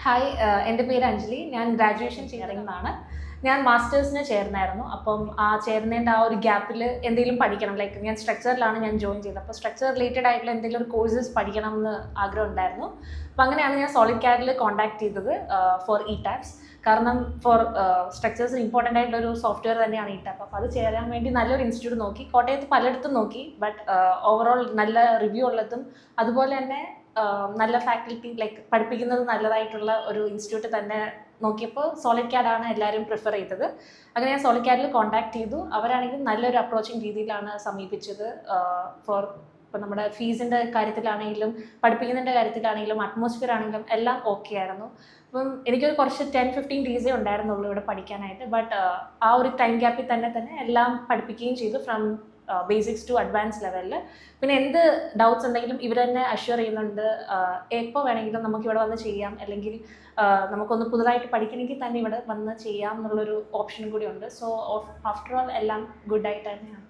Hi, എൻ്റെ പേര് അഞ്ജലി. ഞാൻ ഗ്രാജുവേഷൻ ചെയ്യുന്നതാണ്. ഞാൻ മാസ്റ്റേഴ്സിന് ചേർന്നായിരുന്നു. അപ്പം ആ ചേർന്നതിൻ്റെ ആ ഒരു ഗ്യാപ്പിൽ എന്തെങ്കിലും പഠിക്കണം. ലൈക്ക് ഞാൻ സ്ട്രക്ചറിലാണ് ഞാൻ ജോയിൻ ചെയ്തത്. അപ്പോൾ സ്ട്രക്ചർ റിലേറ്റഡ് ആയിട്ടുള്ള എന്തെങ്കിലും ഒരു കോഴ്സസ് പഠിക്കണം എന്ന് ആഗ്രഹം ഉണ്ടായിരുന്നു. അപ്പോൾ അങ്ങനെയാണ് ഞാൻ സോളിഡ് ക്യാഡിൽ കോൺടാക്ട് ചെയ്തത് ഫോർ ഇ ടാപ്സ്. കാരണം ഫോർ സ്ട്രക്ചേഴ്സ് ഇമ്പോർട്ടൻ്റ് ആയിട്ടുള്ള ഒരു സോഫ്റ്റ്വെയർ തന്നെയാണ് ഇ ടാപ്പ്. അപ്പോൾ അത് ചേരാൻ വേണ്ടി നല്ലൊരു ഇൻസ്റ്റിറ്റ്യൂട്ട് നോക്കി. കോട്ടയത്ത് പലയിടത്തും നോക്കി. ബട്ട് ഓവറോൾ നല്ല റിവ്യൂ ഉള്ളതും അതുപോലെ തന്നെ നല്ല ഫാക്കൽറ്റി ലൈക്ക് പഠിപ്പിക്കുന്നത് നല്ലതായിട്ടുള്ള ഒരു ഇൻസ്റ്റിറ്റ്യൂട്ട് തന്നെ നോക്കിയപ്പോൾ സോളിഡ് ക്യാഡാണ് എല്ലാവരും പ്രിഫർ ചെയ്തത്. അങ്ങനെ ഞാൻ സോളിഡ് ക്യാഡിൽ കോൺടാക്ട് ചെയ്തു. അവരാണെങ്കിൽ നല്ലൊരു അപ്രോച്ചിങ് രീതിയിലാണ് സമീപിച്ചത്. ഫോർ ഇപ്പോൾ നമ്മുടെ ഫീസിൻ്റെ കാര്യത്തിലാണെങ്കിലും പഠിപ്പിക്കുന്നതിൻ്റെ കാര്യത്തിലാണെങ്കിലും അറ്റ്മോസ്ഫിയർ ആണെങ്കിലും എല്ലാം ഓക്കെ ആയിരുന്നു. അപ്പം എനിക്കൊരു കുറച്ച് 10-15 ഡേയ്സേ ഉണ്ടായിരുന്നുള്ളൂ ഇവിടെ പഠിക്കാനായിട്ട്. ബട്ട് ആ ഒരു ടൈം ഗ്യാപ്പിൽ തന്നെ എല്ലാം പഠിപ്പിക്കുകയും ചെയ്തു, ഫ്രം ബേസിക്സ് ടു അഡ്വാൻസ് ലെവലിൽ. പിന്നെ എന്ത് ഡൗട്ട്സ് ഉണ്ടെങ്കിലും ഇവർ തന്നെ അഷ്യൂർ ചെയ്യുന്നുണ്ട്. എപ്പോൾ വേണമെങ്കിലും നമുക്ക് ഇവിടെ വന്ന് ചെയ്യാം, അല്ലെങ്കിൽ നമുക്കൊന്ന് പുതുതായിട്ട് പഠിക്കണമെങ്കിൽ തന്നെ ഇവിടെ വന്ന് ചെയ്യാം എന്നുള്ളൊരു ഓപ്ഷനും കൂടി ഉണ്ട്. സോ ആഫ്റ്റർ ഓൾ എല്ലാം ഗുഡായിട്ട് തന്നെയാണ്.